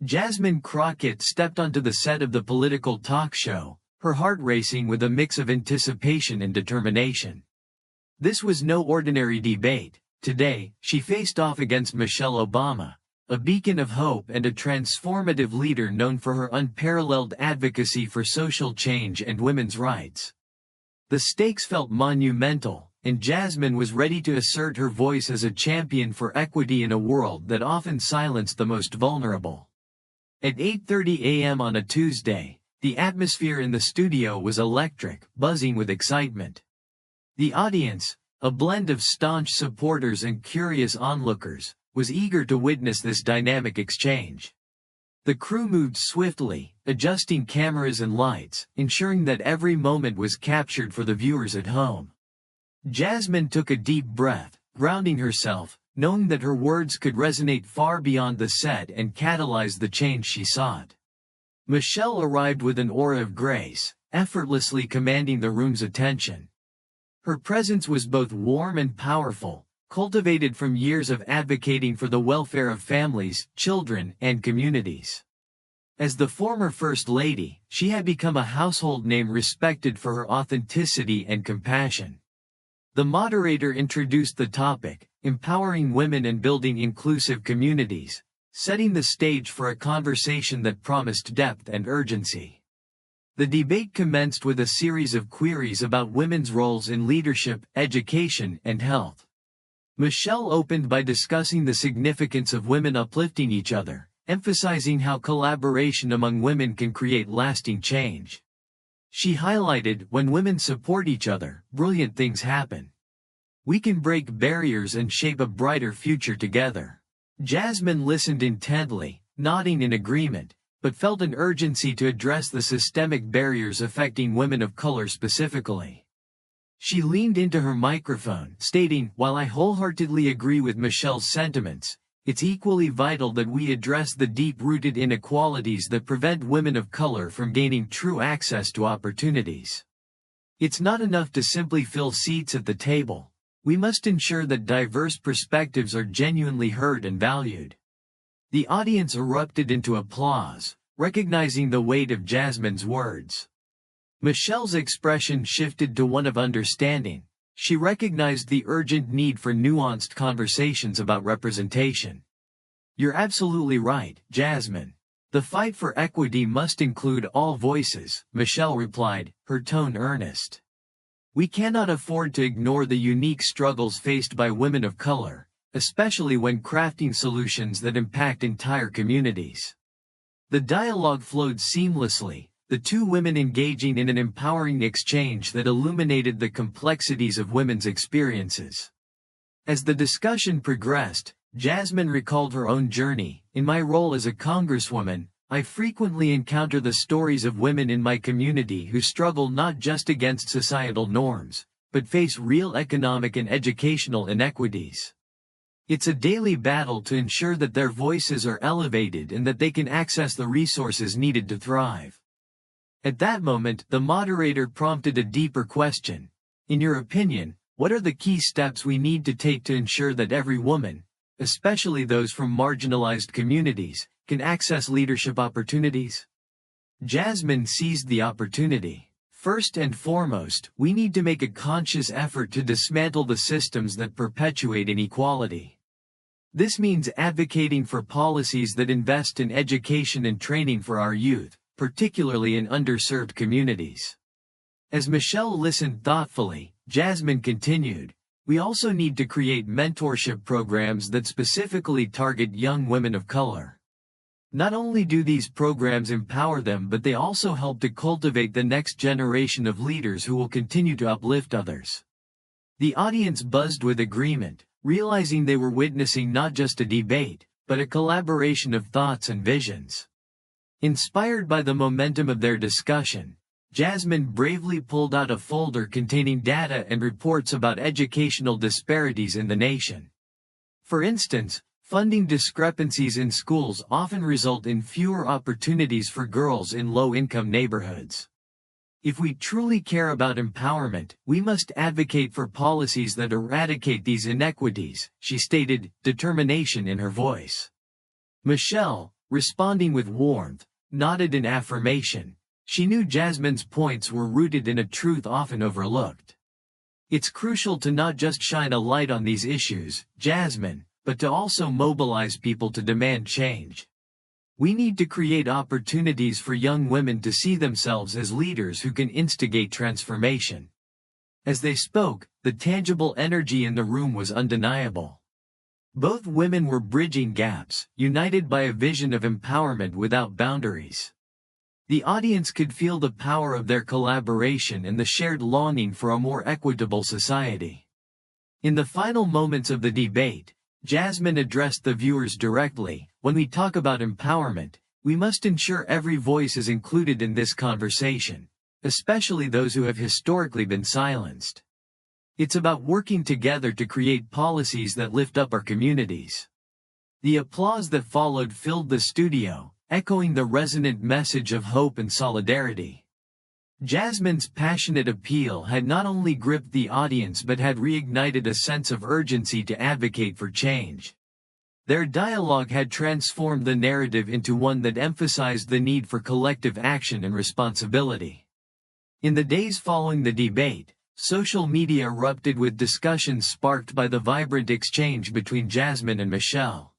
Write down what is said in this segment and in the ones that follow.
Jasmine Crockett stepped onto the set of the political talk show, her heart racing with a mix of anticipation and determination. This was no ordinary debate. Today, she faced off against Michelle Obama, a beacon of hope and a transformative leader known for her unparalleled advocacy for social change and women's rights. The stakes felt monumental, and Jasmine was ready to assert her voice as a champion for equity in a world that often silenced the most vulnerable. At 8:30 a.m. on a Tuesday, the atmosphere in the studio was electric, buzzing with excitement. The audience, a blend of staunch supporters and curious onlookers, was eager to witness this dynamic exchange. The crew moved swiftly, adjusting cameras and lights, ensuring that every moment was captured for the viewers at home. Jasmine took a deep breath, grounding herself, knowing that her words could resonate far beyond the set and catalyze the change she sought. Michelle arrived with an aura of grace, effortlessly commanding the room's attention. Her presence was both warm and powerful, cultivated from years of advocating for the welfare of families, children, and communities. As the former First Lady, she had become a household name respected for her authenticity and compassion. The moderator introduced the topic, empowering women and building inclusive communities, setting the stage for a conversation that promised depth and urgency. The debate commenced with a series of queries about women's roles in leadership, education, and health. Michelle opened by discussing the significance of women uplifting each other, emphasizing how collaboration among women can create lasting change. She highlighted, when women support each other, brilliant things happen. We can break barriers and shape a brighter future together. Jasmine listened intently, nodding in agreement, but felt an urgency to address the systemic barriers affecting women of color specifically. She leaned into her microphone, stating, "While I wholeheartedly agree with Michelle's sentiments, it's equally vital that we address the deep-rooted inequalities that prevent women of color from gaining true access to opportunities. It's not enough to simply fill seats at the table. We must ensure that diverse perspectives are genuinely heard and valued." The audience erupted into applause, recognizing the weight of Jasmine's words. Michelle's expression shifted to one of understanding. She recognized the urgent need for nuanced conversations about representation. "You're absolutely right, Jasmine. The fight for equity must include all voices," Michelle replied, her tone earnest. "We cannot afford to ignore the unique struggles faced by women of color, especially when crafting solutions that impact entire communities." The dialogue flowed seamlessly, the two women engaging in an empowering exchange that illuminated the complexities of women's experiences. As the discussion progressed, Jasmine recalled her own journey. "In my role as a congresswoman, I frequently encounter the stories of women in my community who struggle not just against societal norms, but face real economic and educational inequities. It's a daily battle to ensure that their voices are elevated and that they can access the resources needed to thrive." At that moment, the moderator prompted a deeper question. "In your opinion, what are the key steps we need to take to ensure that every woman, especially those from marginalized communities, can access leadership opportunities?" Jasmine seized the opportunity. "First and foremost, we need to make a conscious effort to dismantle the systems that perpetuate inequality. This means advocating for policies that invest in education and training for our youth, particularly in underserved communities." As Michelle listened thoughtfully, Jasmine continued, "We also need to create mentorship programs that specifically target young women of color. Not only do these programs empower them, but they also help to cultivate the next generation of leaders who will continue to uplift others." The audience buzzed with agreement, realizing they were witnessing not just a debate, but a collaboration of thoughts and visions. Inspired by the momentum of their discussion, Jasmine bravely pulled out a folder containing data and reports about educational disparities in the nation. For instance, funding discrepancies in schools often result in fewer opportunities for girls in low-income neighborhoods. "If we truly care about empowerment, we must advocate for policies that eradicate these inequities," she stated, determination in her voice. Michelle, responding with warmth, nodded in affirmation. She knew Jasmine's points were rooted in a truth often overlooked. It's crucial to not just shine a light on these issues, Jasmine, but to also mobilize people to demand change. We need to create opportunities for young women to see themselves as leaders who can instigate transformation. As they spoke, the tangible energy in the room was undeniable. Both women were bridging gaps, united by a vision of empowerment without boundaries. The audience could feel the power of their collaboration and the shared longing for a more equitable society. In the final moments of the debate, Jasmine addressed the viewers directly. When we talk about empowerment, we must ensure every voice is included in this conversation, especially those who have historically been silenced. It's about working together to create policies that lift up our communities. The applause that followed filled the studio, echoing the resonant message of hope and solidarity. Jasmine's passionate appeal had not only gripped the audience but had reignited a sense of urgency to advocate for change. Their dialogue had transformed the narrative into one that emphasized the need for collective action and responsibility. In the days following the debate, social media erupted with discussions sparked by the vibrant exchange between Jasmine and Michelle.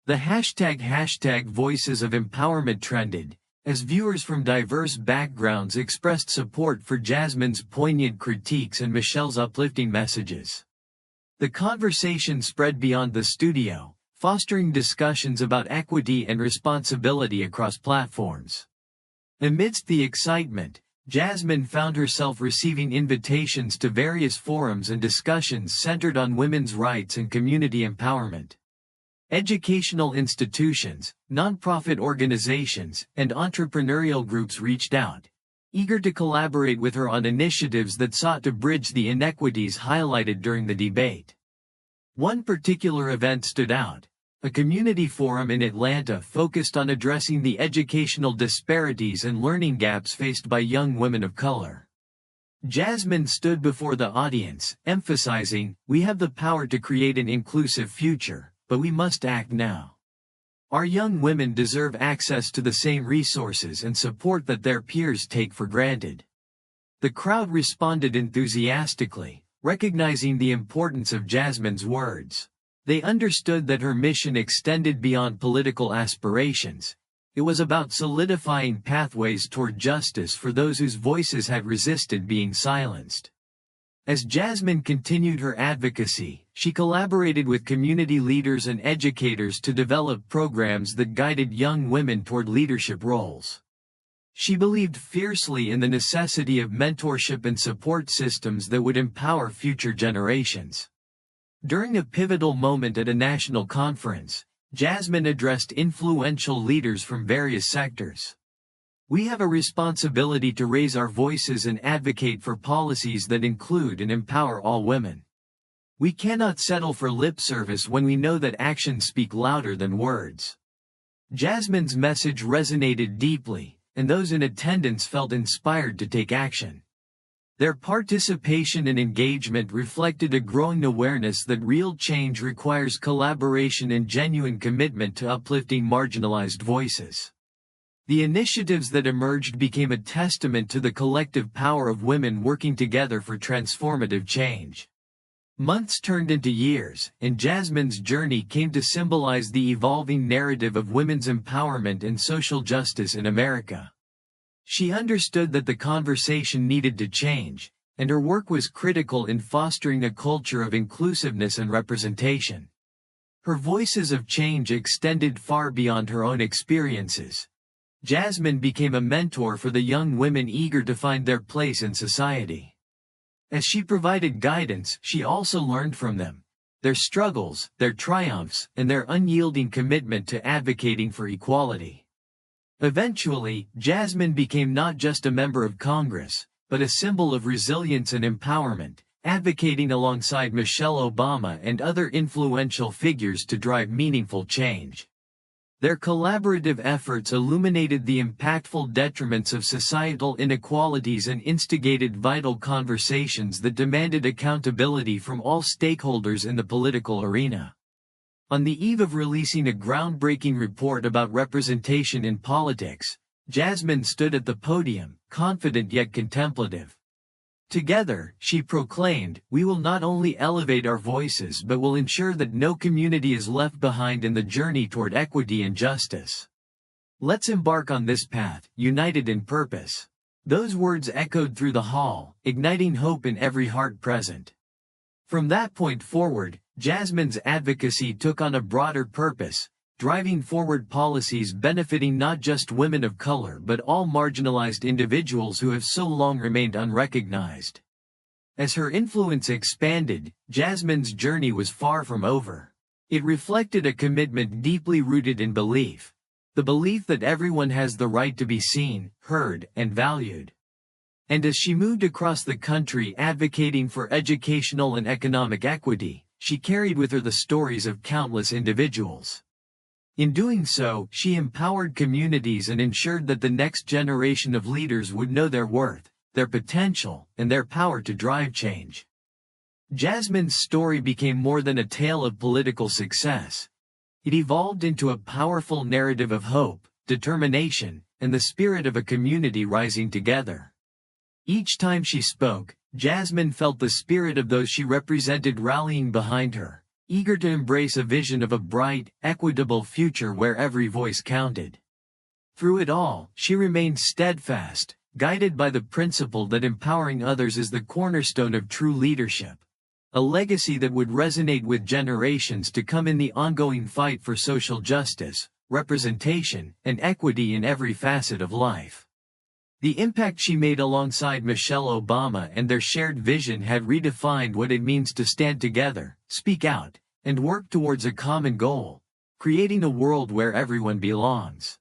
The hashtag Voices of Empowerment trended, as viewers from diverse backgrounds expressed support for Jasmine's poignant critiques and Michelle's uplifting messages. The conversation spread beyond the studio, fostering discussions about equity and responsibility across platforms. Amidst the excitement, Jasmine found herself receiving invitations to various forums and discussions centered on women's rights and community empowerment. Educational institutions, nonprofit organizations, and entrepreneurial groups reached out, eager to collaborate with her on initiatives that sought to bridge the inequities highlighted during the debate. One particular event stood out: a community forum in Atlanta focused on addressing the educational disparities and learning gaps faced by young women of color. Jasmine stood before the audience, emphasizing, "We have the power to create an inclusive future, but we must act now. Our young women deserve access to the same resources and support that their peers take for granted." The crowd responded enthusiastically, recognizing the importance of Jasmine's words. They understood that her mission extended beyond political aspirations. It was about solidifying pathways toward justice for those whose voices had resisted being silenced. As Jasmine continued her advocacy, she collaborated with community leaders and educators to develop programs that guided young women toward leadership roles. She believed fiercely in the necessity of mentorship and support systems that would empower future generations. During a pivotal moment at a national conference, Jasmine addressed influential leaders from various sectors. "We have a responsibility to raise our voices and advocate for policies that include and empower all women. We cannot settle for lip service when we know that actions speak louder than words." Jasmine's message resonated deeply, and those in attendance felt inspired to take action. Their participation and engagement reflected a growing awareness that real change requires collaboration and genuine commitment to uplifting marginalized voices. The initiatives that emerged became a testament to the collective power of women working together for transformative change. Months turned into years, and Jasmine's journey came to symbolize the evolving narrative of women's empowerment and social justice in America. She understood that the conversation needed to change, and her work was critical in fostering a culture of inclusiveness and representation. Her voices of change extended far beyond her own experiences. Jasmine became a mentor for the young women eager to find their place in society. As she provided guidance, she also learned from them, their struggles, their triumphs, and their unyielding commitment to advocating for equality. Eventually, Jasmine became not just a member of Congress, but a symbol of resilience and empowerment, advocating alongside Michelle Obama and other influential figures to drive meaningful change. Their collaborative efforts illuminated the impactful detriments of societal inequalities and instigated vital conversations that demanded accountability from all stakeholders in the political arena. On the eve of releasing a groundbreaking report about representation in politics, Jasmine stood at the podium, confident yet contemplative. Together, she proclaimed, "We will not only elevate our voices but will ensure that no community is left behind in the journey toward equity and justice. Let's embark on this path, united in purpose." Those words echoed through the hall, igniting hope in every heart present. From that point forward, Jasmine's advocacy took on a broader purpose, driving forward policies benefiting not just women of color but all marginalized individuals who have so long remained unrecognized. As her influence expanded, Jasmine's journey was far from over. It reflected a commitment deeply rooted in belief. The belief that everyone has the right to be seen, heard, and valued. And as she moved across the country advocating for educational and economic equity, she carried with her the stories of countless individuals. In doing so, she empowered communities and ensured that the next generation of leaders would know their worth, their potential, and their power to drive change. Jasmine's story became more than a tale of political success. It evolved into a powerful narrative of hope, determination, and the spirit of a community rising together. Each time she spoke, Jasmine felt the spirit of those she represented rallying behind her, eager to embrace a vision of a bright, equitable future where every voice counted. Through it all, she remained steadfast, guided by the principle that empowering others is the cornerstone of true leadership. A legacy that would resonate with generations to come in the ongoing fight for social justice, representation, and equity in every facet of life. The impact she made alongside Michelle Obama and their shared vision had redefined what it means to stand together, speak out, and work towards a common goal, creating a world where everyone belongs.